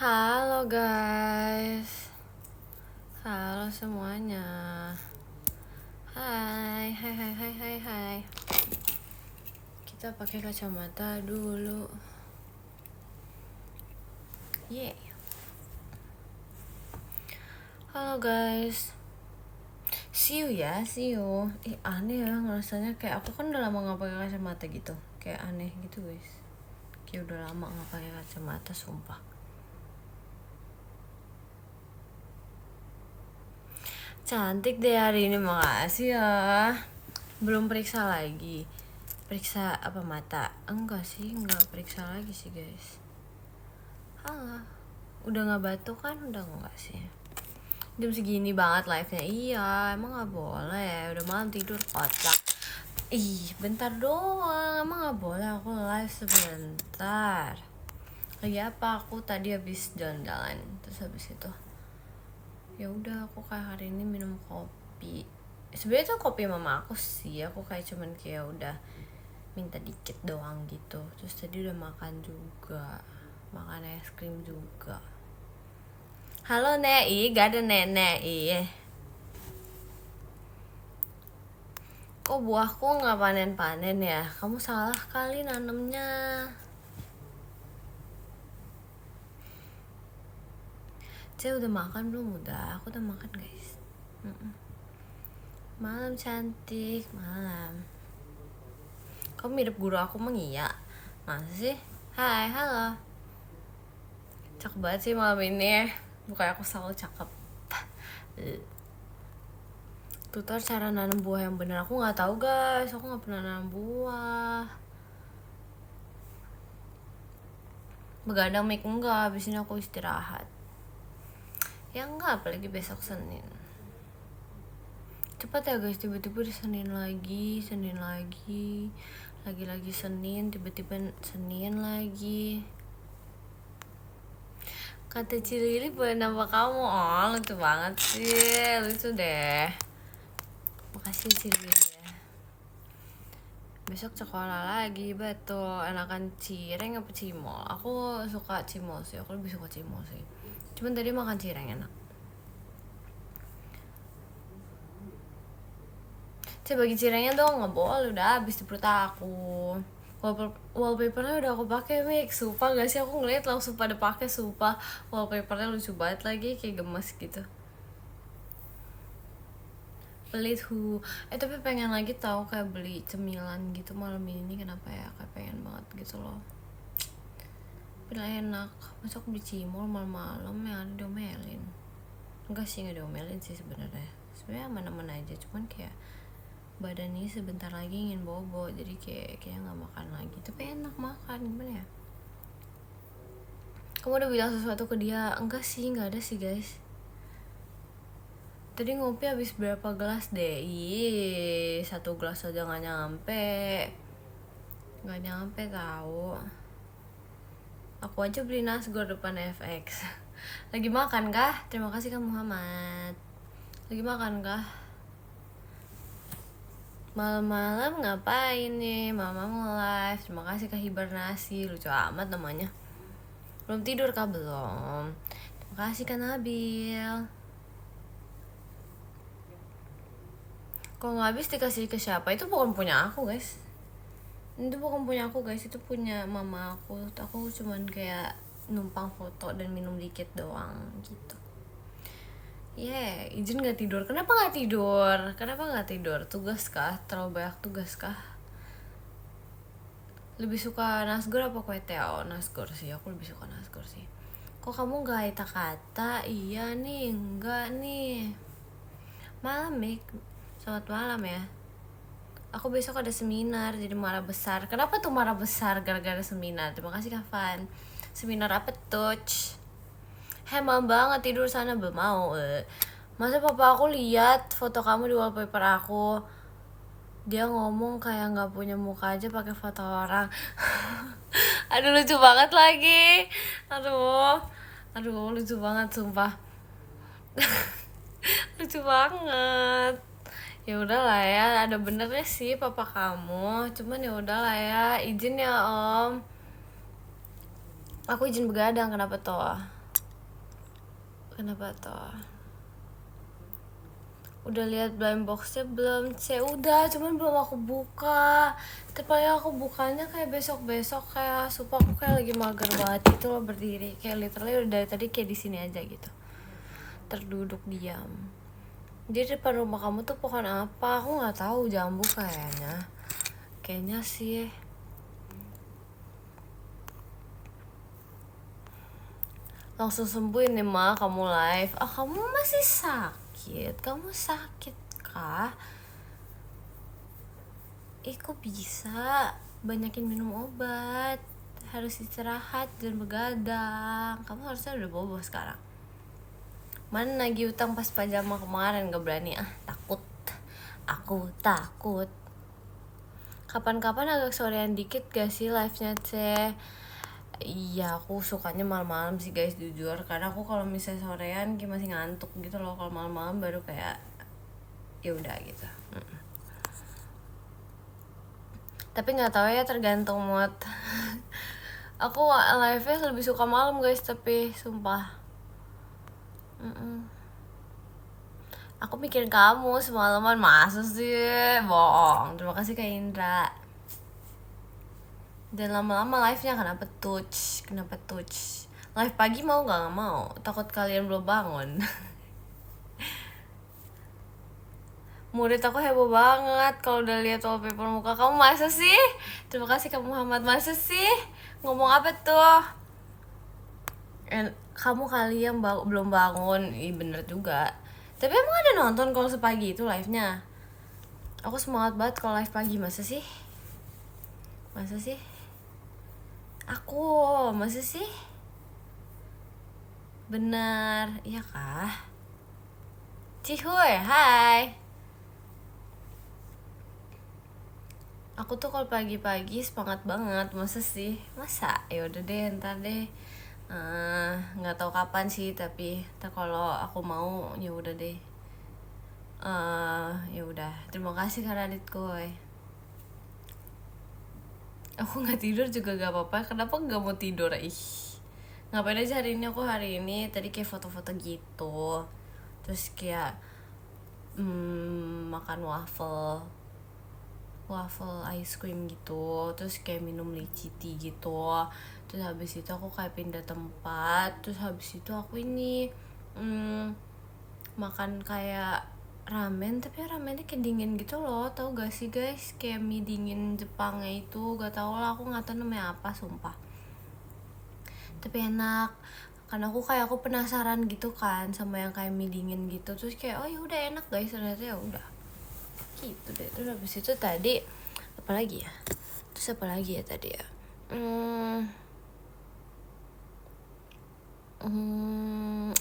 Halo guys, halo semuanya. Hai. Kita pakai kacamata dulu. Yeah. Halo guys. See you. Aneh ya ngerasanya, kayak aku kan udah lama gak pakai kacamata gitu. Kayak aneh gitu guys. Kayak udah lama gak pakai kacamata, sumpah. Cantik deh hari ini, makasih ya. Belum periksa lagi. Periksa apa, mata? Enggak periksa lagi sih guys. Halo. Udah gak batuk kan? Udah enggak sih. Jam segini banget live-nya. Iya, emang gak boleh. Udah malam tidur kocak. Ih, bentar doang. Emang gak boleh aku live sebentar. Lagi apa? Aku tadi habis jalan-jalan. Terus habis itu ya udah, aku kayak hari ini minum kopi. Sebenarnya tuh kopi mama aku sih. Aku kayak cuman kayak udah minta dikit doang gitu. Terus tadi udah makan juga, makan es krim juga. Halo Nei, gak ada nenek. Kok buahku gak panen-panen ya? Kamu salah kali nanemnya. Saya udah makan belum? Udah, aku udah makan guys. Malam cantik, malam. Kamu mirip guru aku mang, iya? Masa sih? Hai, halo. Cakep banget sih malam ini. Bukannya aku selalu cakep. Tutor cara nanam buah yang benar. Aku nggak tahu guys. Aku nggak pernah nanam buah. Begadang mic enggak. Abis ini aku istirahat. Ya enggak, apalagi besok Senin. Cepat ya guys, tiba-tiba di Senin lagi. Lagi-lagi Senin, tiba-tiba Senin lagi. Kata Cilili boleh nama kamu. Oh, lucu banget sih. Lucu deh. Makasih Cilili ya. Besok sekolah lagi, betul. Enakan cireng apa cimol? Aku suka cimol sih. Aku lebih suka cimol sih. Cuman tadi makan cireng enak. Saya bagi cirengnya dong, nggak boleh, udah habis di perut aku. Wallpapernya udah aku pakai, Mik. Sumpah gak sih, aku ngeliat langsung pada pakai. Sumpah wallpapernya lucu banget lagi, kayak gemes gitu. Pelit tapi pengen lagi tahu, kayak beli cemilan gitu malam ini. Kenapa ya, kayak pengen banget gitu loh. Bila enak, masa aku beli cimol malam-malam yang ada diomelin. Enggak sih, nggak diomelin sih sebenarnya. Sebenarnya aman-aman aja, cuman kayak badan ini sebentar lagi ingin bobo, jadi kayak nggak makan lagi. Tapi enak makan, gimana ya? Kamu udah bilang sesuatu ke dia? Enggak sih, nggak ada sih guys. Tadi ngopi habis berapa gelas deh? Ih, 1 gelas aja nggak nyampe tahu. Aku aja beli nasgor depan FX. Lagi makan kah? Terima kasih Kak Muhammad. Lagi makan kah? Malam-malam ngapain nih? Mama mau live. Terima kasih Kak Hibernasi. Lucu amat namanya. Belum tidur kah? Belum. Terima kasih Kak Nabil. Kalau nggak habis dikasih ke siapa? Itu bukan punya aku guys. Itu bukan punya aku guys, itu punya mama aku. Aku cuman kayak numpang foto dan minum dikit doang gitu. Izin gak tidur. Kenapa gak tidur? Tugas kah? Terlalu banyak tugas kah? Lebih suka nasgor apa kue teo? Nasgor sih, aku lebih suka nasgor sih. Kok kamu gak kata-kata? Iya nih, enggak nih. Malam Mik, selamat malam ya. Aku besok ada seminar, jadi marah besar. Kenapa tuh marah besar gara-gara seminar? Terima kasih Kafan. Seminar apa tuh? Malam banget tidur sana, belum mau. Masa papa aku lihat foto kamu di wallpaper aku. Dia ngomong kayak nggak punya muka aja pakai foto orang. Aduh lucu banget lagi. Aduh lucu banget sumpah. Lucu banget. Ya udahlah ya, ada benernya sih papa kamu. Cuman ya udahlah ya, izin ya Om. Aku izin begadang, kenapa toh? Kenapa toh? Udah lihat blind boxnya belum? Udah, cuman belum aku buka. Tapi aku bukanya kayak besok-besok, kayak sumpah aku kayak lagi mager banget gitu loh berdiri. Kayak literally udah dari tadi kayak di sini aja gitu. Terduduk diam. Jadi depan rumah kamu tuh pohon apa? Aku nggak tahu, jambu kayaknya. Kayaknya sih. Langsung sembuh ini mah kamu live. Kamu masih sakit? Kamu sakit kah? Kok bisa? Banyakin minum obat. Harus istirahat dan begadang. Kamu harusnya udah bobo sekarang. Mana nagih utang pas pajama kemarin, gak berani takut. Aku takut. Kapan-kapan agak sorean dikit gak sih live-nya Iya, aku sukanya malam-malam sih guys, jujur. Karena aku kalau misalnya sorean kayak masih ngantuk gitu loh. Kalau malam-malam baru kayak ya udah gitu. Tapi nggak tahu ya, tergantung mood. Aku live-nya lebih suka malam guys, tapi sumpah. Aku mikirin kamu semalaman, masa sih? Bohong. Terima kasih Kak Indra. Dan lama-lama live-nya kenapa touch? Live pagi mau gak mau? Takut kalian belum bangun. Murid aku heboh banget kalau udah lihat wallpaper muka kamu. Masa sih? Terima kasih Kak Muhammad. Masa sih? Ngomong apa tuh? Kamu kali yang belum bangun. Ih bener juga. Tapi emang ada nonton kalau sepagi itu live-nya? Aku semangat banget kalau live pagi. Masa sih? Aku, masa sih? Benar, iya kah? Cihuy, hai. Aku tuh kalau pagi-pagi semangat banget, masa sih? Masa? Ya udah deh, ntar deh. Nggak tahu kapan sih, tapi ntar kalau aku mau ya udah deh. Ya udah. Terima kasih Kak Radit Koy. Aku nggak tidur juga gak apa-apa. Kenapa nggak mau tidur? Ngapain aja hari ini tadi kayak foto-foto gitu, terus kayak makan waffle ice cream gitu, terus kayak minum lychee tea gitu. Terus habis itu aku kayak pindah tempat. Terus habis itu aku ini makan kayak ramen, tapi ramennya kayak dingin gitu loh, tau gak sih guys? Kayak mie dingin Jepangnya itu, gak tau lah, aku gak tau namanya apa sumpah. Tapi enak, karena aku penasaran gitu kan sama yang kayak mie dingin gitu. Terus kayak oh ya udah enak guys, ternyata ya udah gitu deh. Terus habis itu tadi apa lagi ya tadi ya?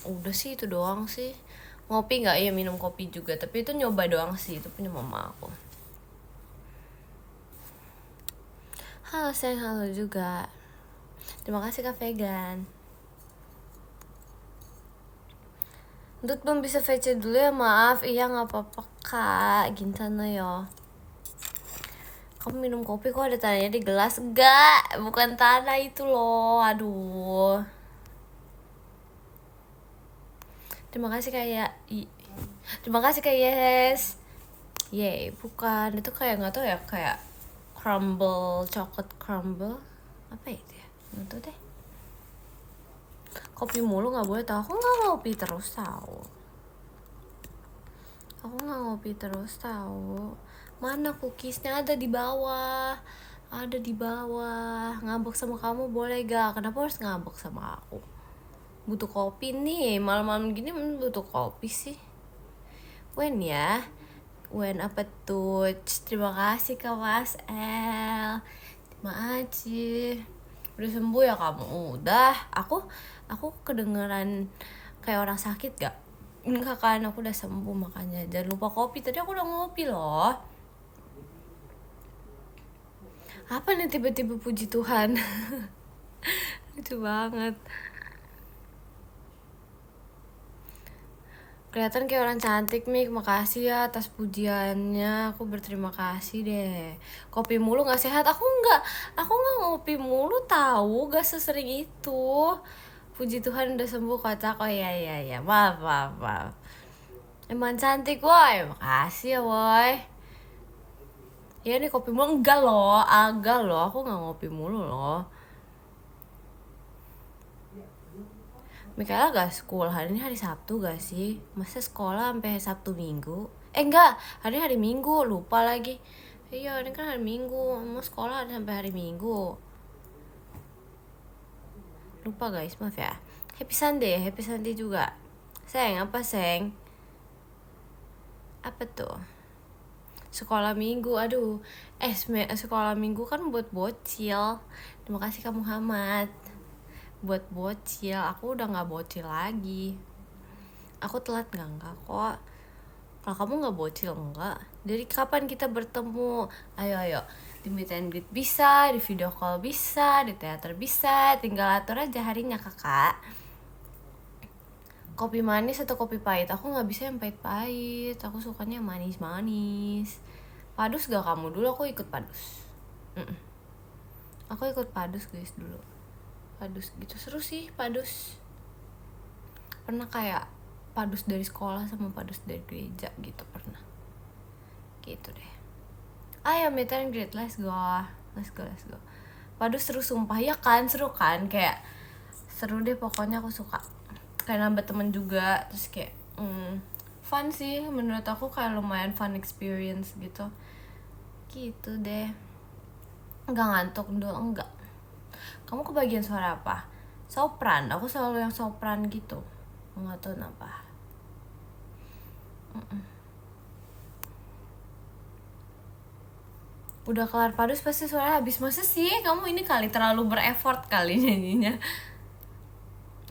Udah sih itu doang sih. Ngopi nggak? Ya minum kopi juga, tapi itu nyoba doang sih, itu punya mama aku. Halo sayang, halo juga. Terima kasih Kak Vegan. Dut belum bisa VC dulu ya, maaf. Iya nggak apa-apa Kak. Gintana yo. Kamu minum kopi kok ada tanahnya di gelas? Enggak, bukan tanah itu loh. Aduh. Terima kasih Kak Yes. Yeay, bukan. Itu kayak nggak tahu ya, kayak crumble, chocolate crumble. Apa itu ya? Nggak tahu deh. Kopi mulu nggak boleh tau. Aku nggak ngopi terus tahu. Mana cookiesnya? Ada di bawah. Ngambek sama kamu boleh gak? Kenapa harus ngambek sama aku? Butuh kopi nih, malam-malam gini butuh kopi sih. When apa tuh? Terima kasih Kak Mas El. Terima kasih. Udah sembuh ya kamu? Udah. Aku kedengeran kayak orang sakit gak? Enggak kan, aku udah sembuh, makanya jangan lupa kopi. Tadi aku udah ngopi loh. Apa nih tiba-tiba puji Tuhan? Lucu banget. Kelihatan kayak orang cantik nih. Makasih ya atas pujiannya. Aku berterima kasih deh. Kopi mulu gak sehat. Aku nggak ngopi mulu tahu. Gak sesering itu. Puji Tuhan udah sembuh kocak. Oh iya, maaf. Emang cantik woy, makasih ya woy. Ya nih kopi mulu, enggak loh, agak loh, aku gak ngopi mulu loh. Mikaela gak sekolah, hari ini hari Sabtu gak sih? Masa sekolah sampai Sabtu Minggu? Enggak, hari Minggu, lupa lagi. Iya, ini kan hari Minggu, mau sekolah sampai hari Minggu. Lupa guys, maaf ya. Happy Sunday juga. Seng, apa Seng? Apa tuh? Sekolah minggu, aduh. Sekolah minggu kan buat bocil. Terima kasih Kak Muhammad. Buat bocil, aku udah gak bocil lagi. Aku telat enggak kok. Kalau kamu gak bocil enggak. Dari kapan kita bertemu? Ayo. Di meet and greet bisa, di video call bisa, di teater bisa. Tinggal atur aja harinya kakak. Kopi manis atau kopi pahit? Aku gak bisa yang pahit-pahit. Aku sukanya manis-manis. Padus gak kamu? Dulu aku ikut padus. Aku ikut padus guys dulu. Padus gitu, seru sih padus. Pernah kayak padus dari sekolah sama padus dari gereja gitu pernah. Gitu deh. Ayo meet and greet, let's go. Padus seru sumpah, ya kan, seru kan, kayak seru deh pokoknya, aku suka. Kayak nambah temen juga, terus kayak fun sih, menurut aku kayak lumayan fun experience gitu. Gitu deh. Enggak ngantuk dulu, enggak. Kamu kebagian suara apa? Sopran, aku selalu yang sopran gitu. Enggak tahu kenapa. Udah kelar padus pasti suara habis. Masa sih kamu ini kali terlalu bereffort kali nyanyinya.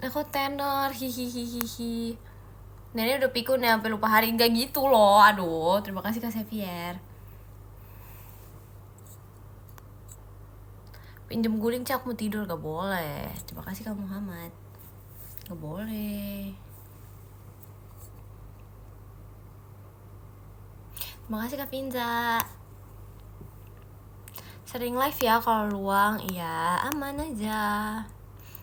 Aku tenor, hihihihihi. Nenek udah pikun ya sampai lupa hari. Enggak gitu loh, aduh. Terima kasih Kak Xavier. Pinjem guling cak mau tidur, gak boleh. Terima kasih Kak Muhammad. Gak boleh. Terima kasih Kak Pinza. Sering live ya kalau luang. Iya, aman aja.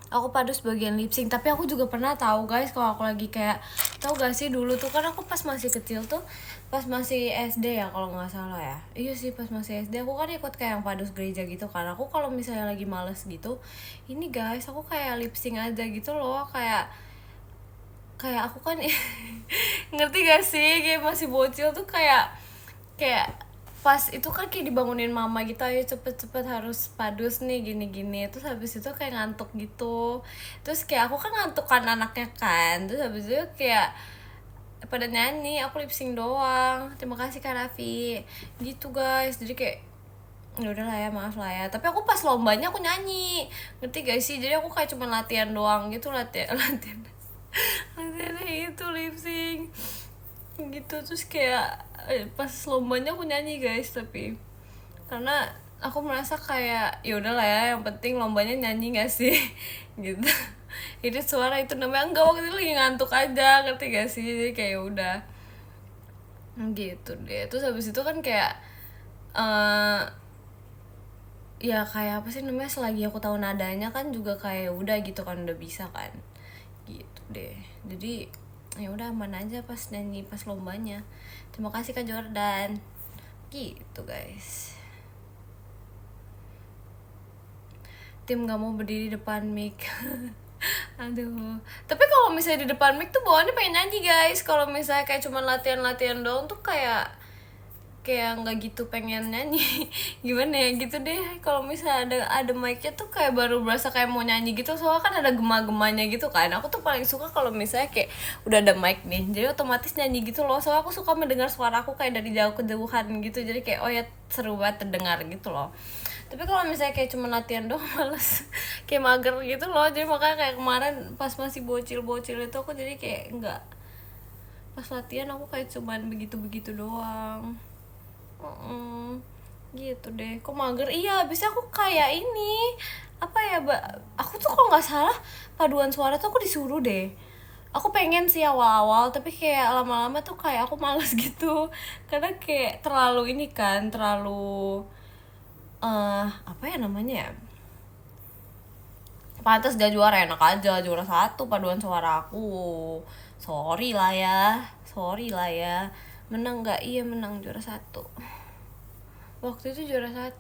Aku padus bagian lip sync, tapi aku juga pernah tahu guys kalau aku lagi kayak, tahu gak sih dulu tuh kan aku pas masih kecil tuh, pas masih SD ya kalau nggak salah ya. Iya sih pas masih SD aku kan ikut kayak yang padus gereja gitu kan. Aku kalau misalnya lagi males gitu, ini guys aku kayak lip sync aja gitu loh, kayak aku kan ngerti gak sih, kayak masih bocil tuh kayak pas itu kan kayak dibangunin mama gitu, ayo cepet-cepet harus padus nih gini-gini. Terus habis itu kayak ngantuk gitu, terus kayak aku kan ngantuk kan anaknya kan, terus habis itu kayak pada nyanyi, aku lip sync doang. Terima kasih Kak Raffi gitu guys. Jadi kayak ya udah lah ya, maaf lah ya, tapi aku pas lombanya aku nyanyi, ngerti gak sih? Jadi aku kayak cuma latihan doang gitu, latihannya itu lip sync gitu. Terus kayak pas lombanya aku nyanyi guys, tapi karena aku merasa kayak ya udahlah ya, yang penting lombanya nyanyi gak sih gitu. Jadi suara itu namanya enggak, waktu itu lagi ngantuk aja, ngerti gak sih? Jadi kayak ya udah gitu deh. Terus habis itu kan kayak ya kayak apa sih namanya, selagi aku tahu nadanya kan juga kayak udah gitu kan, udah bisa kan gitu deh. Jadi ya udah aman aja pas nyanyi pas lombanya. Terima kasih Kak Jordan gitu guys. Tim gak mau berdiri depan mic. Aduh, tapi kalau misalnya di depan mic tuh bawaannya pengen nyanyi guys. Kalau misalnya kayak cuma latihan doang tuh kayak nggak gitu pengen nyanyi. Gimana ya gitu deh. Kalau misalnya ada mic-nya tuh kayak baru berasa kayak mau nyanyi gitu, soalnya kan ada gema-gemanya gitu kan. Aku tuh paling suka kalau misalnya kayak udah ada mic nih, jadi otomatis nyanyi gitu loh. Soalnya aku suka mendengar suara aku kayak dari jauh kejauhan gitu, jadi kayak oh ya seru banget terdengar gitu loh. Tapi kalau misalnya kayak cuma latihan doang males, kayak mager gitu loh. Jadi makanya kayak kemarin pas masih bocil itu aku jadi kayak enggak, pas latihan aku kayak cuman begitu doang. Gitu deh, kok mager. Iya, abisnya aku kayak ini apa ya, aku tuh kalau nggak salah paduan suara tuh aku disuruh deh. Aku pengen sih awal-awal, tapi kayak lama-lama tuh kayak aku males gitu, karena kayak terlalu ini kan, terlalu apa ya namanya ya, pantas dia juara, enak aja juara 1 paduan suara aku. Sorry lah ya. Menang nggak? Iya menang, juara 1. Waktu itu juara 1.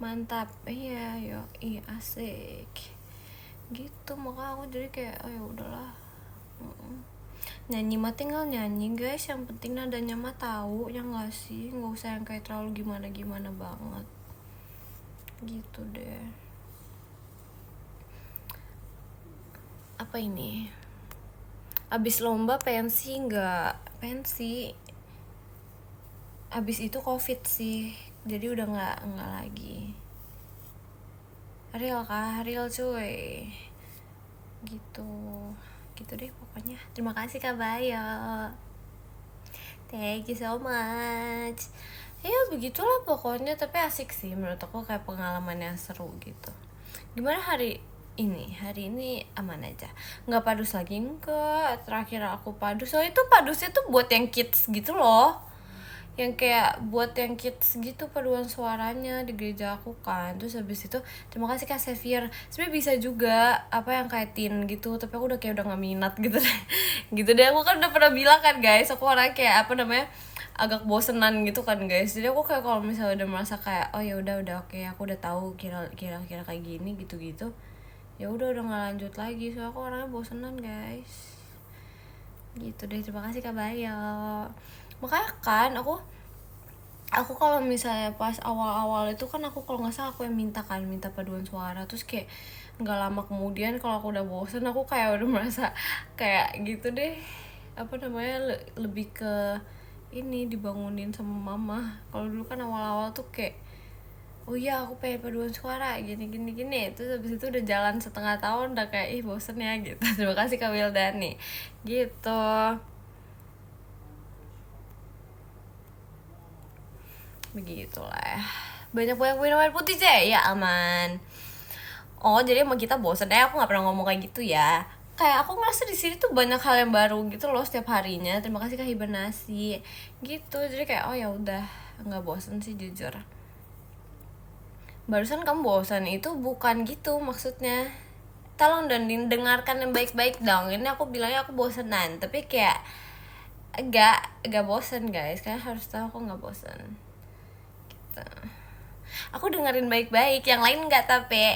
Mantap. Iya asik gitu. Maka aku jadi kayak ya udahlah. Nyanyi mah tinggal nyanyi guys, yang penting nadanya mah tahu, ya nggak sih, nggak usah yang kayak terlalu gimana banget gitu deh. Apa ini, abis lomba pensi nggak? Pensi abis itu covid sih, jadi udah nggak lagi. Real cuy gitu deh pokoknya. Terima kasih Kak Bayo, thank you so much. Ya begitulah pokoknya, tapi asik sih menurut aku, kayak pengalaman yang seru gitu. Gimana hari ini aman aja, nggak padus lagi? Enggak, terakhir aku padus, soalnya itu padusnya tuh buat yang kids gitu loh, yang kayak buat yang kids gitu paduan suaranya di gereja aku kan. Terus habis itu terima kasih Kak Xavier, sebenarnya bisa juga apa yang kayak teen gitu, tapi aku udah nggak minat gitu deh. Gitu deh, aku kan udah pernah bilang kan guys, aku orang kayak apa namanya, agak bosenan gitu kan guys. Jadi aku kayak kalau misalnya udah merasa kayak ya udah oke, aku udah tahu kira kayak gini gitu ya udah nggak lanjut lagi. Soalnya aku orangnya bosenan guys gitu deh. Terima kasih Kak Bayo. Makanya kan aku kalau misalnya pas awal itu kan, aku kalau nggak salah aku yang minta paduan suara. Terus kayak nggak lama kemudian kalau aku udah bosen, aku kayak udah merasa kayak gitu deh, apa namanya, lebih ke ini dibangunin sama mama. Kalau dulu kan awal tuh kayak oh iya aku pengen paduan suara gini. Terus habis itu udah jalan setengah tahun udah kayak bosen ya gitu. Terima kasih Kak Wildani gitu. Begitulah, banyak minum air putih sih ya aman. Oh jadi emang kita bosen aku nggak pernah ngomong kayak gitu ya. Kayak aku ngerasa di sini tuh banyak hal yang baru gitu loh setiap harinya. Terima kasih Kak Hibernasi gitu. Jadi kayak ya udah nggak bosen sih jujur. Barusan kamu bosan itu bukan gitu maksudnya, tolong dan dengarkan yang baik-baik dong. Ini aku bilangnya aku bosenan, tapi kayak gak bosen guys, kalian harus tahu aku gak bosen gitu. Aku dengerin baik-baik, yang lain gak, tapi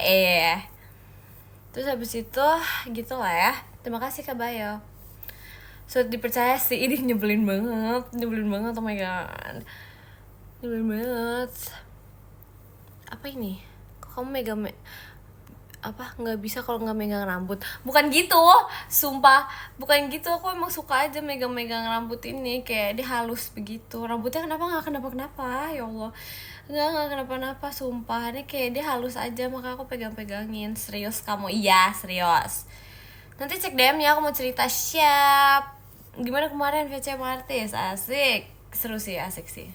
terus habis itu gitu lah ya. Terima kasih Kak Bayo. So dipercaya sih, ini nyebelin banget, oh my god, nyebelin banget. Apa ini? Kok kamu megang apa nggak bisa kalau nggak megang rambut? Bukan gitu, sumpah bukan gitu. Aku emang suka aja megang rambut ini, kayak dia halus begitu. Rambutnya nggak kenapa ya Allah, nggak kenapa sumpah. Ini kayak dia halus aja, maka aku pegangin. Serius kamu? Iya serius. Nanti cek DM ya, aku mau cerita. Siap. Gimana kemarin VC Martis? Asik, seru sih, asik sih,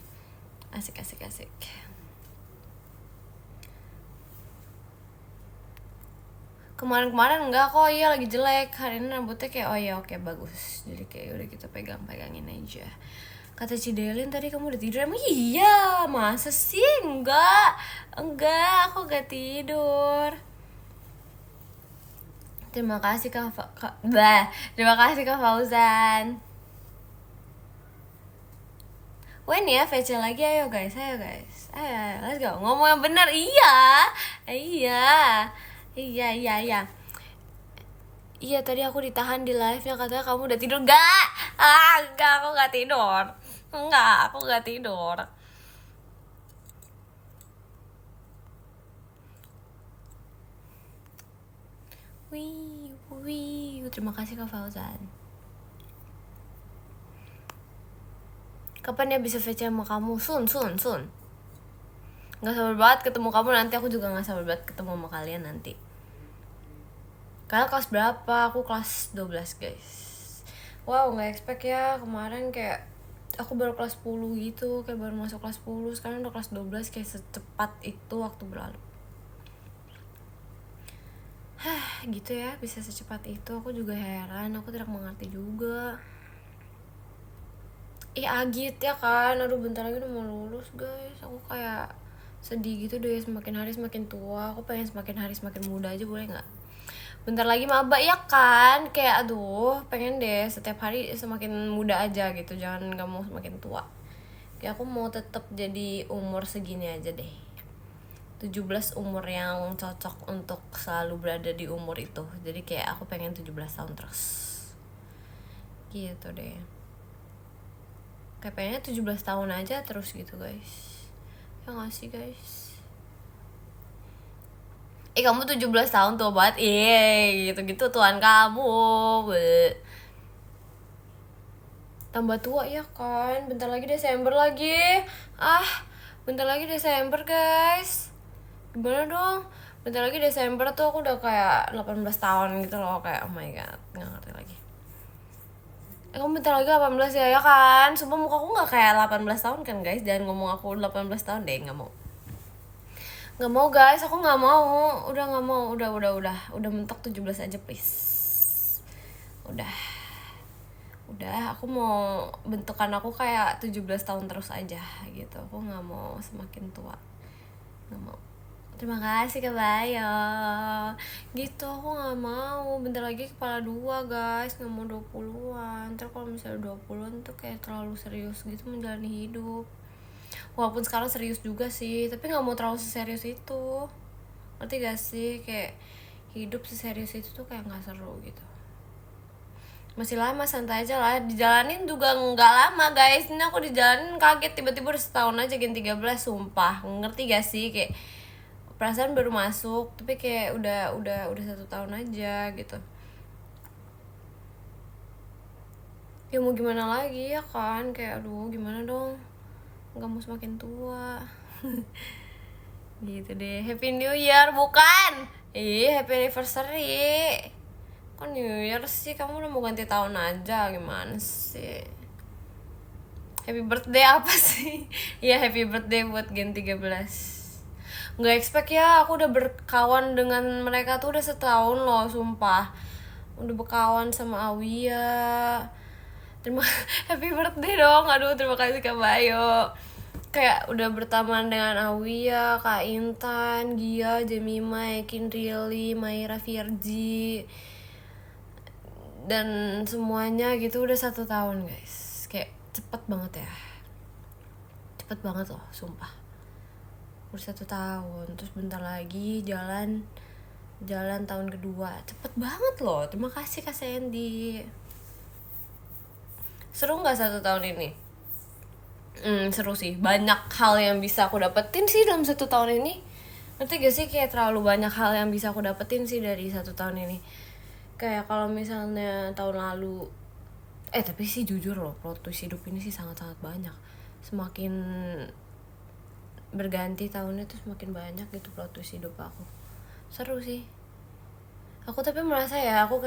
asik. Kemarin enggak kok, iya lagi jelek. Hari ini rambutnya kayak oke bagus. Jadi kayak udah kita pegangin aja. Kata Cidelin tadi kamu udah tidur. Emang iya? Masa sih? Enggak, aku gak tidur. Terima kasih terima kasih Kak Fauzan. When ya VC lagi, ayo guys, ayo let's go. Ngomong yang benar. Iya tadi aku ditahan di live-nya, katanya kamu udah tidur. Enggak, aku gak tidur. Aku gak tidur. Wih, terima kasih Kak Fauzan. Kapan ya bisa VC sama kamu? Soon. Gak sabar banget ketemu kamu nanti. Aku juga gak sabar banget ketemu sama kalian nanti. Kalian kelas berapa? Aku kelas 12 guys. Wow, gak expect ya. Kemarin kayak aku baru kelas 10 gitu, kayak baru masuk kelas 10. Sekarang udah kelas 12, kayak secepat itu waktu berlalu. Gitu ya, bisa secepat itu. Aku juga heran, aku tidak mengerti juga. Agit ya kan, aduh bentar lagi udah mau lulus guys. Aku kayak Sedih gitu deh, semakin hari semakin tua. Aku pengen semakin hari semakin muda aja, boleh nggak? Bentar lagi maba ya kan, kayak aduh pengen deh setiap hari semakin muda aja gitu, jangan nggak mau semakin tua. Kayak aku mau tetap jadi umur segini aja deh, 17 umur yang cocok untuk selalu berada di umur itu. Jadi kayak aku pengen 17 tahun terus gitu deh, kayak pengennya 17 tahun aja terus gitu guys, ya nggak sih guys? Kamu 17 tahun tua banget, gitu-gitu tuan kamu. Bleh. Tambah tua ya kan, bentar lagi Desember lagi. Bentar lagi Desember guys. Gimana dong? Bentar lagi Desember tuh aku udah kayak 18 tahun gitu loh, kayak oh my god, gak ngerti lagi. Kamu bentar lagi 18 ya kan? Sumpah muka aku gak kayak 18 tahun kan guys, jangan ngomong aku 18 tahun deh, gak mau. Nggak mau guys, aku nggak mau, udah nggak mau, udah mentok 17 aja please. Udah aku mau bentukan aku kayak 17 tahun terus aja gitu, aku nggak mau semakin tua, nggak mau. Terima kasih Kak Bayo gitu, aku nggak mau. Bentar lagi kepala 2 guys, nggak mau 20-an. Ntar kalau misalnya 20-an tuh kayak terlalu serius gitu menjalani hidup. Walaupun sekarang serius juga sih, tapi nggak mau terlalu serius itu. Ngerti gak sih? Kayak hidup seserius itu tuh kayak nggak seru gitu. Masih lama, santai aja lah. Dijalanin juga nggak lama guys. Ini aku dijalanin kaget, tiba-tiba udah setahun aja Gen 13, sumpah. Ngerti gak sih? Kayak perasaan baru masuk, tapi kayak udah 1 tahun aja gitu. Ya mau gimana lagi ya kan? Kayak aduh gimana dong? Nggak mau semakin tua. Gitu deh. Happy New Year bukan? Happy anniversary. Kok New Year sih? Kamu udah mau ganti tahun aja, gimana sih? Happy birthday apa sih? Iya happy birthday buat Gen 13. Nggak expect ya, aku udah berkawan dengan mereka tuh udah setahun loh, sumpah. Udah berkawan sama Awia. Happy birthday dong, aduh terima kasih Kak Bayo. Kayak udah berteman dengan Awia, Kak Intan, Gia, Jemima, Ekin, Rili, Maira, Virji, dan semuanya gitu udah 1 tahun guys. Kayak cepet banget ya, cepet banget loh sumpah. Udah 1 tahun, terus bentar lagi jalan tahun kedua, cepet banget loh. Terima kasih Kak Sandy. Seru nggak 1 tahun ini? Seru sih, banyak hal yang bisa aku dapetin sih dalam 1 tahun ini. Ngerti gak sih, kayak terlalu banyak hal yang bisa aku dapetin sih dari 1 tahun ini. Kayak kalau misalnya tahun lalu, tapi sih jujur loh, plot twist hidup ini sih sangat-sangat banyak. Semakin berganti tahunnya tuh semakin banyak gitu plot twist hidup aku. Seru sih. Aku tapi merasa ya, aku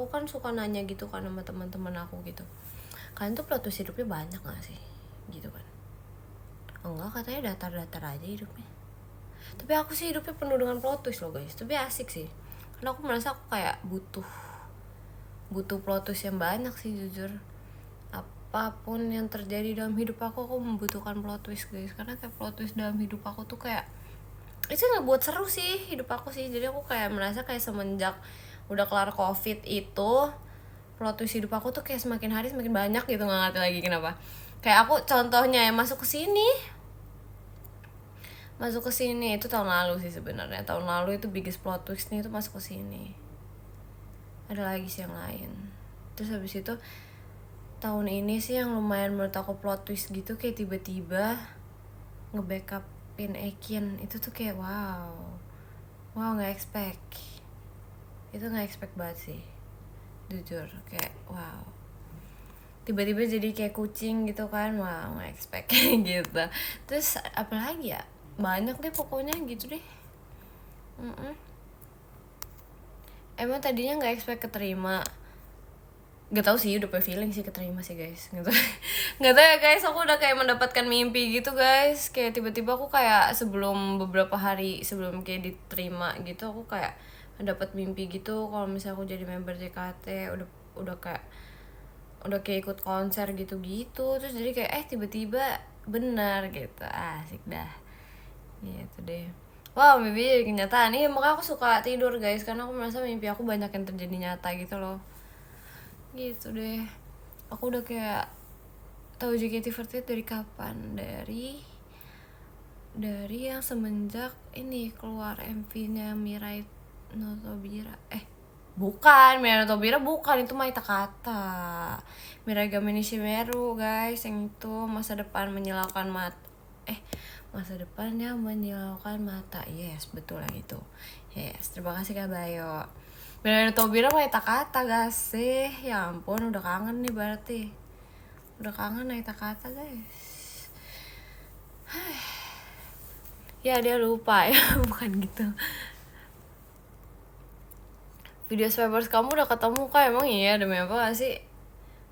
kan suka nanya gitu kan sama teman-teman aku gitu. Kalian tuh plot twist hidupnya banyak gak sih? Gitu kan. Enggak, katanya datar-datar aja hidupnya. Tapi aku sih hidupnya penuh dengan plot twist loh guys. Tapi asik sih, karena aku merasa aku kayak butuh plot twist yang banyak sih jujur. Apapun yang terjadi dalam hidup aku membutuhkan plot twist guys. Karena kayak plot twist dalam hidup aku tuh kayak itu nggak buat seru sih hidup aku sih. Jadi aku kayak merasa kayak semenjak udah kelar covid itu, plot twist hidup aku tuh kayak semakin hari semakin banyak gitu. Nggak ngerti lagi kenapa. Kayak aku contohnya yang masuk ke sini itu tahun lalu sih sebenarnya. Tahun lalu itu biggest plot twist nih itu masuk ke sini. Ada lagi sih yang lain. Terus habis itu tahun ini sih yang lumayan menurut aku plot twist gitu, kayak tiba-tiba nge-backupin Ekin. Itu tuh kayak wow nggak expect. Itu nggak expect banget sih jujur, kayak wow. Tiba-tiba jadi kayak kucing gitu kan, wow nggak expect gitu. Terus apa lagi ya, banyak deh pokoknya gitu deh. Emang tadinya nggak expect keterima, nggak tahu sih, udah punya feeling sih keterima sih guys. Nggak tahu ya guys, aku udah kayak mendapatkan mimpi gitu guys. Kayak tiba-tiba aku kayak beberapa hari sebelum kayak diterima gitu, aku kayak dapat mimpi gitu kalau misalnya aku jadi member JKT. Udah kayak ikut konser gitu-gitu. Terus jadi kayak tiba-tiba benar gitu, asik dah Gitu deh. Wow, mimpi jadi kenyataan. Iya, makanya aku suka tidur guys, karena aku merasa mimpi aku banyak yang terjadi nyata gitu loh. Gitu deh. Aku udah kayak tahu JKT48 dari kapan? Dari yang semenjak ini keluar MV-nya Mirai no Tobira. Bukan, Mirai no Tobira bukan, itu Maita Kata. Mirai Game ni Shimeru guys, yang itu masa depan menyilaukan mata. Masa depan yang menyilaukan mata. Yes, betul yang itu. Yes, terima kasih Kak Bayo. Mirai no Tobira Maita Kata gak sih? Ya ampun, udah kangen nih berarti. Udah kangen Maita Kata guys. Ya dia lupa ya. Bukan gitu. Video swipers kamu udah ketemu Kak? Emang iya demi apa gak sih?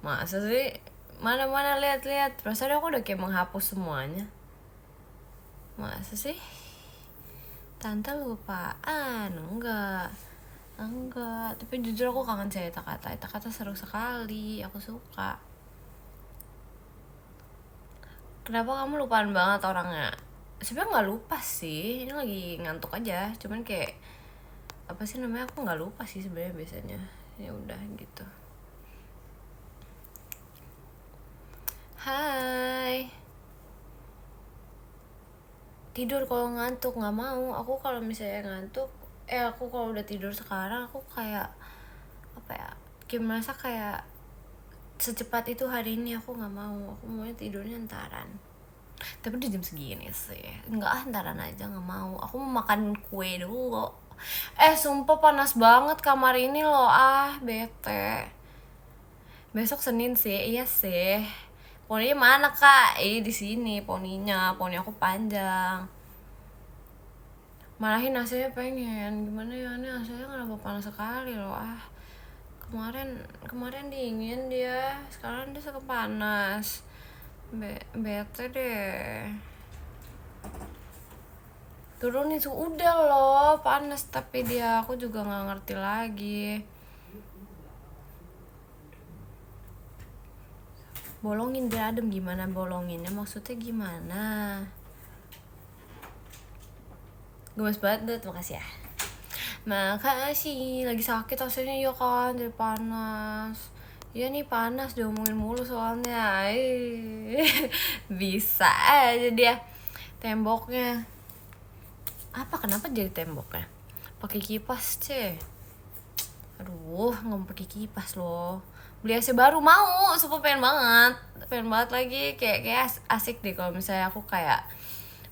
Masa sih? Mana lihat. Perasaan aku udah kayak menghapus semuanya. Masa sih? Tante lupaan? Enggak. Tapi jujur aku kangen sih Eta Kata seru sekali. Aku suka. Kenapa kamu lupaan banget orangnya? Sebenernya nggak lupa sih. Ini lagi ngantuk aja. Cuman kayak apa sih namanya, aku nggak lupa sih sebenarnya biasanya. Ya udah gitu. Hai. Tidur kalau ngantuk, nggak mau. Aku kalau misalnya ngantuk, aku kalau udah tidur sekarang aku kayak apa ya? Kayak merasa kayak secepat itu hari ini. Aku nggak mau. Aku maunya tidurnya entaran. Tapi di jam segini sih enggak, antaran aja, nggak mau. Aku mau makan kue dulu. Sumpah panas banget kamar ini loh. Bete. Besok Senin sih. Iya sih. Poninya mana Kak? Di sini poninya. Poni aku panjang. Marahin AC-nya pengen. Gimana ya, ini AC-nya kenapa panas sekali loh. Kemarin dingin dia, sekarang dia suka panas. Bete deh. Turunin suhu udah loh, panas tapi dia, aku juga nggak ngerti lagi. Bolongin biar adem, gimana bolonginnya? Maksudnya gimana? Gemes banget deh, makasih ya. Makasih, lagi sakit hasilnya ya kan, jadi panas. Iya nih panas, diomongin mulu soalnya. Bisa aja dia. Temboknya apa, kenapa jadi temboknya? Pakai kipas aduh, nggak mau pakai kipas loh. Beli AC baru mau, super pengen banget lagi. Kayak asik deh kalau misalnya aku kayak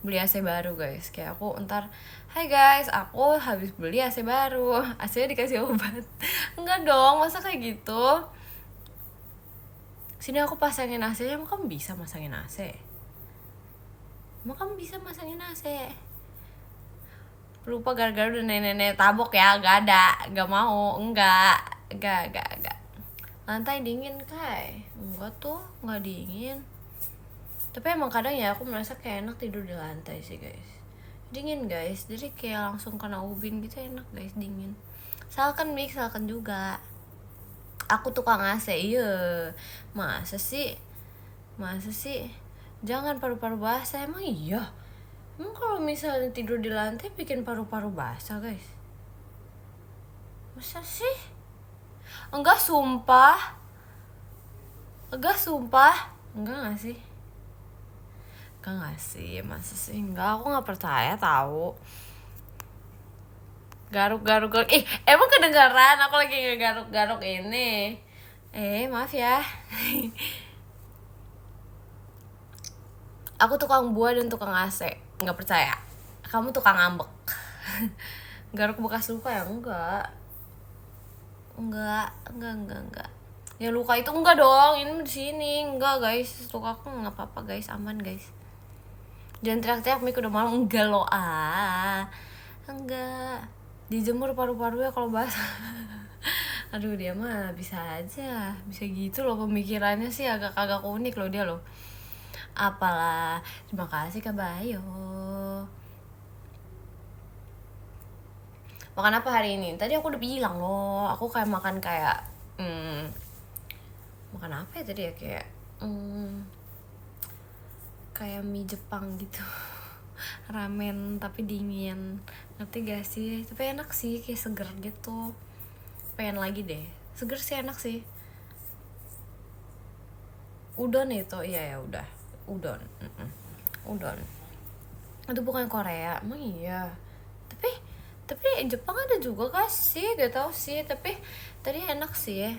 beli AC baru guys. Kayak aku ntar, hai guys, aku habis beli AC baru, AC-nya dikasih obat. Enggak dong, masa kayak gitu. Sini aku pasangin AC-nya. Emang kamu bisa masangin AC? Lupa gara-gara udah nenek-nenek tabok ya. Gak ada, gak mau. Enggak. Lantai dingin kai? Enggak tuh, gak dingin. Tapi emang kadang ya aku merasa kayak enak tidur di lantai sih guys. Dingin guys, jadi kayak langsung kena ubin gitu, enak guys, dingin. Salkan juga. Aku tukang AC, iya. Masa sih? Jangan paru-paru basah, emang iya? Emang kalau misalnya tidur di lantai bikin paru-paru basah guys? Masa sih? Enggak sumpah. Enggak gak sih? Masa sih? Enggak, aku gak percaya tahu. Garuk-garuk. Emang kedengaran aku lagi ngegaruk-garuk ini. Maaf ya. Aku tukang buah dan tukang AC. Nggak percaya. Kamu tukang ngambek. Garuk bekas luka ya? Enggak. Ya luka itu enggak dong. Ini di sini enggak guys. Luka aku nggak apa-apa guys, aman guys. Jangan teriak-teriak, Mik, udah malam. Enggak loh. Enggak. Dijemur paru-parunya kalau basah. Aduh, dia mah bisa aja. Bisa gitu loh pemikirannya sih, agak unik loh dia loh. Apalah, terima kasih Kak Bayo. Makan apa hari ini? Tadi aku udah bilang loh, aku kayak makan kayak makan apa ya tadi ya, kayak kayak mie Jepang gitu. ramen tapi dingin, ngerti gak sih? Tapi enak sih, kayak seger gitu. Pengen lagi deh. Seger sih, enak sih. Udon itu, iya ya udah. Udon. Udon. Itu bukan Korea, emang iya. Tapi Jepang ada juga gak sih? Gak tau sih, tapi tadi enak sih ya.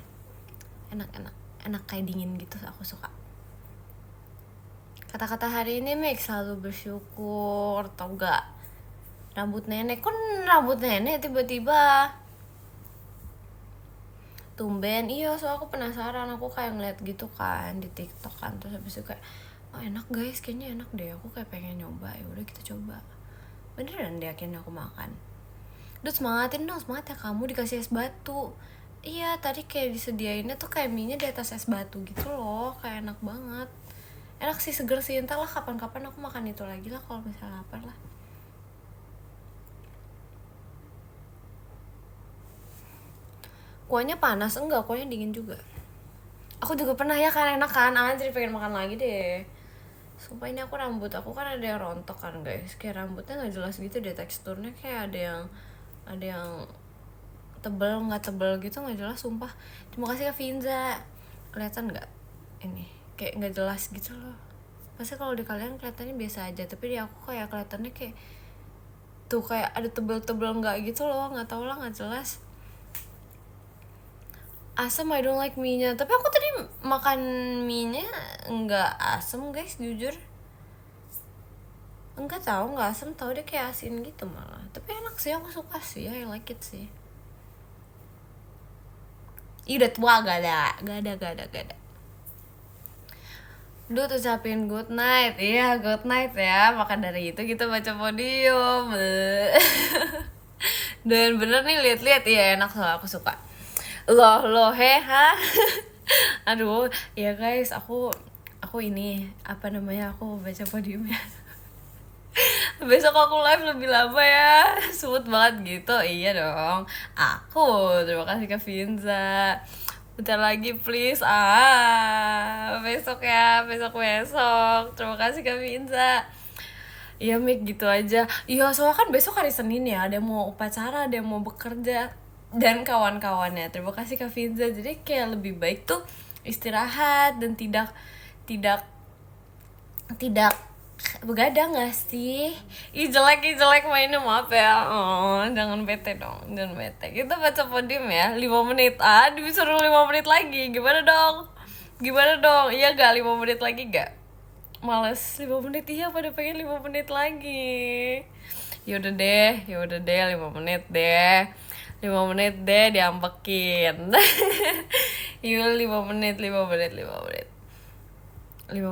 Enak kayak dingin gitu, aku suka. Kata-kata hari ini Mik, selalu bersyukur, tau gak? Rambut nenek tiba-tiba tumben. Iya, so aku penasaran, aku kayak ngeliat gitu kan di TikTok kan, terus habis itu kayak oh enak guys, kayaknya enak deh, aku kayak pengen nyoba. Ya udah kita coba, beneran deh akhirnya aku makan. Duh, semangatin dong, semangat ya kamu, dikasih es batu. Iya, tadi kayak disediainnya tuh kayak mie nya di atas es batu gitu loh, kayak enak banget. Enak sih, seger sih. Entar lah kapan-kapan aku makan itu lagi lah kalau misalnya lapar lah. Kuahnya panas? Enggak, kuahnya dingin juga. Aku juga pernah ya kan, enak kan, jadi pengen makan lagi deh. Sumpah ini rambut aku kan ada yang rontok kan guys, kayak rambutnya nggak jelas gitu deh teksturnya, kayak ada yang tebel nggak tebel gitu, nggak jelas sumpah. Terima kasih Kak Vinza, kelihatan nggak ini kayak nggak jelas gitu loh. Pasti kalau di kalian kelihatannya biasa aja, tapi di aku kayak kelihatannya kayak tuh kayak ada tebel-tebel nggak gitu loh, nggak tau lah, nggak jelas. Asam, I don't like mie-nya. Tapi aku tadi makan mie-nya nggak asam guys, jujur. Enggak tahu, nggak asam, tahu dia kayak asin gitu malah. Tapi enak sih, aku suka sih, I like it sih. Ih, udah tua, gak ada. Duh, tuh ucapin good night. Iya, good night ya. Maka dari itu kita baca podium. Dan bener nih, lihat-lihat, iya enak soal aku suka. Loh ha. Aduh, ya guys, aku ini apa namanya, aku baca podiumnya. Besok aku live lebih lama ya, smooth banget gitu. Iya dong, terima kasih Kak Vinza. Bentar lagi please, besok ya, besok terima kasih Kak Vinza. Iya Mik, gitu aja. Iya, soalnya kan besok hari Senin ya, ada yang mau upacara, ada yang mau bekerja, dan kawan-kawannya. Terima kasih Kak Vinza. Jadi kayak lebih baik tuh istirahat dan tidak begadang gak sih? Ih jelek mainnya, maaf ya. Oh, jangan bete dong, jangan bete. Kita baca podium ya, 5 menit. Disuruh 5 menit lagi, gimana dong? Iya gak, 5 menit lagi gak? Males 5 menit, iya pada pengen 5 menit lagi. Yaudah deh, 5 menit deh. 5 menit deh diambekin. Yuk 5 menit. 5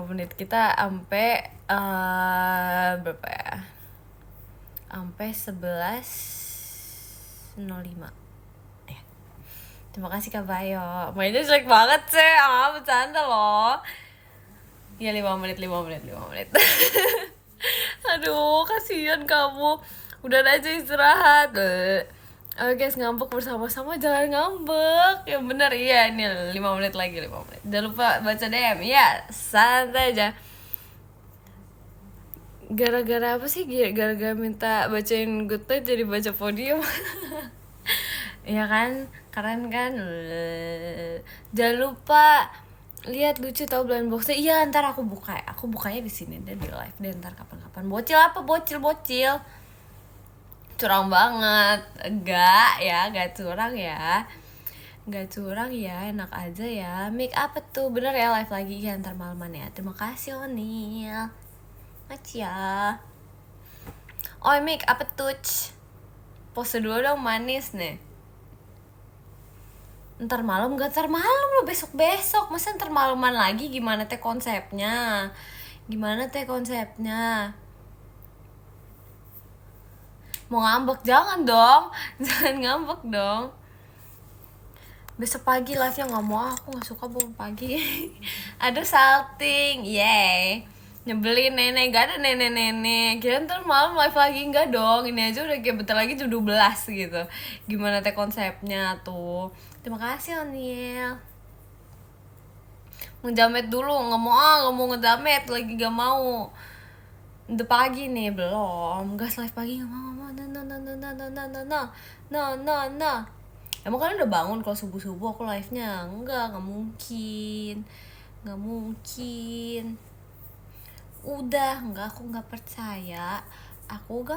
menit kita sampai berapa ya? Sampai 11.05. Terima kasih Kak Bayo. Mainnya jelek banget sih. Bercanda loh. Ya 5 menit. Aduh, kasihan kamu. Udah aja istirahat. Oke guys, ngambek bersama-sama, jangan ngambek. Yang bener, iya ini 5 menit lagi. Jangan lupa baca DM. Ya, santai aja. Gara-gara apa sih? Gara-gara minta bacain good night jadi baca podium. Iya kan? Keren kan? Jangan lupa lihat lucu tau blind boxnya. Iya, ntar aku bukanya di sini deh, di live deh ntar kapan-kapan. Bocil curang banget. Enggak curang ya, enak aja ya. Make apa tuh, bener ya, live lagi ya ntar malaman ya. Terima kasih Onil, makasih ya. Make apa tuh, pose dulu dong manis nih. Ntar malam lo, besok masa ntar malaman lagi? Gimana teh konsepnya? Mau ngambek? Jangan ngambek dong. Besok pagi live-nya nggak mau, aku nggak suka bangun pagi. Ada salting, yay. Nyebelin nenek, gak ada nenek. Kira ntar malam live lagi, enggak dong. Ini aja udah kayak bentar lagi jam 12 gitu. Gimana teh konsepnya tuh? Terima kasih Onil. Ngejamet dulu, nggak mau ngejamet lagi, gak mau. Udah pagi nih, belum. Gas live pagi, nggak mau. No. Emang kalian udah bangun kalau subuh-subuh aku live-nya? Nggak mungkin. Udah, aku nggak percaya. Aku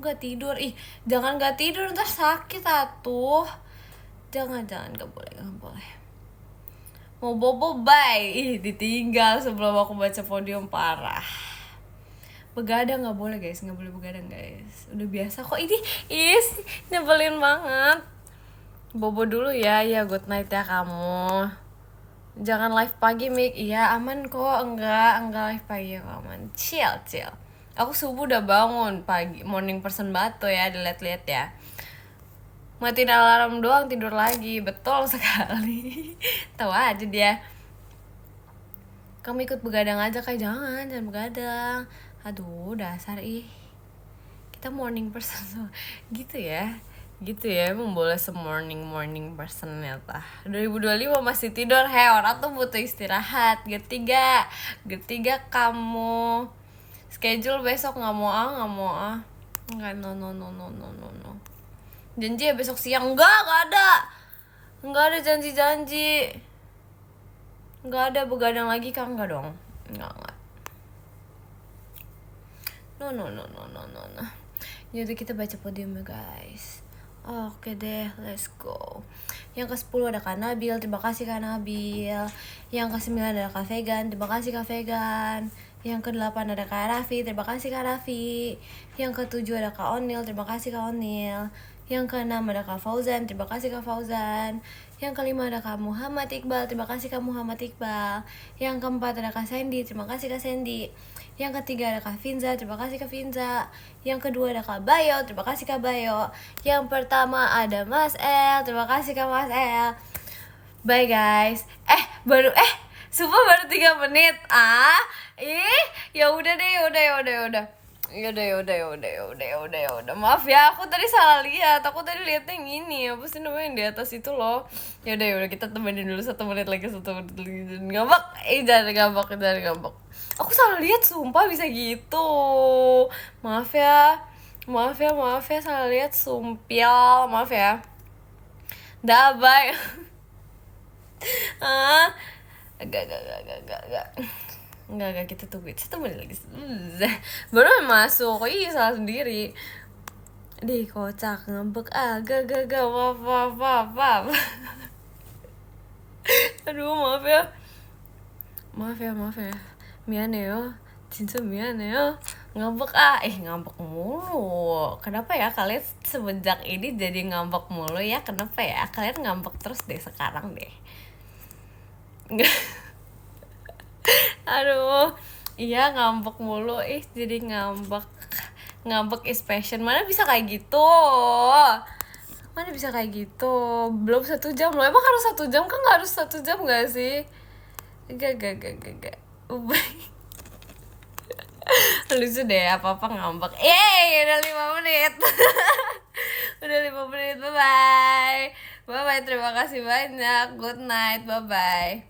nggak tidur. Ih, jangan nggak tidur, ntar sakit atuh. Jangan, nggak boleh. Mau bobo, bye. Ih, ditinggal sebelum aku baca podium, parah. Begadang nggak boleh guys, nggak boleh begadang guys. Udah biasa kok ini, nyebelin banget. Bobo dulu ya, good night ya kamu. Jangan live pagi, Mik. Iya, aman kok. Enggak live pagi kok, aman. Chill. Aku subuh udah bangun pagi, morning person banget tuh ya, dilihat-lihat ya. Matiin alarm doang, tidur lagi. Betul sekali. Tahu aja dia. Kamu ikut begadang aja, kayak jangan begadang. Aduh, dasar kita morning person gitu ya, emang boleh morning person ternyata. 2025 masih tidur, orang tuh butuh istirahat. Ketiga kamu schedule besok nggak mau nggak, no. Janji ya besok siang? Nggak ada janji, nggak ada begadang lagi kan? Nggak dong, nggak. No. Jadi kita baca podiumnya guys. Oke deh, let's go. Yang ke-10 ada Kak Nabil, terima kasih Kak Nabil. Yang ke-9 ada Kak Vegan, terima kasih Kak Vegan. Yang ke-8 ada Kak Raffi, terima kasih Kak Raffi. Yang ke-7 ada Kak Onil, terima kasih Kak Onil. Yang ke-6 ada Kak Fauzan, terima kasih Kak Fauzan. Yang ke-5 ada Kak Muhammad Iqbal, terima kasih Kak Muhammad Iqbal. Yang ke-4 ada Kak Sandy, terima kasih Kak Sandy. Yang ketiga ada Kak Finza, terima kasih Kak Finza. Yang kedua ada Kak Bayo, terima kasih Kak Bayo. Yang pertama ada Mas El, terima kasih Kak Mas El. Bye guys. Sumpah baru 3 menit. Ya udah deh, udah. Maaf ya, aku tadi salah lihat. Aku tadi lihatnya yang ini, apa sih namanya yang di atas itu loh. Ya udah kita temenin dulu 1 menit lagi. Ngambek. Jangan ngambek. Aku salah lihat, sumpah bisa gitu. Maaf ya, salah lihat, sumpil. Maaf ya. Dah, bye. Enggak, kita tungguin 1 menit lagi. Baru masuk, salah sendiri. Dih, kocak, ngambek. Gak, maaf. Aduh, maaf ya. Mianeo, 진짜 mianeo. Ngambek ngambek mulu. Kenapa ya kalian semenjak ini jadi ngambek mulu ya? Kenapa ya? Kalian ngambek terus deh sekarang deh. Aduh, iya ngambek mulu, jadi ngambek is passion. Mana bisa kayak gitu? Belum 1 jam loh. Emang harus 1 jam kan? Nggak harus 1 jam nggak sih? Gak. Lucu deh, apa-apa ngambek. Udah 5 menit. Udah 5 menit, bye-bye. Terima kasih banyak. Good night, bye-bye.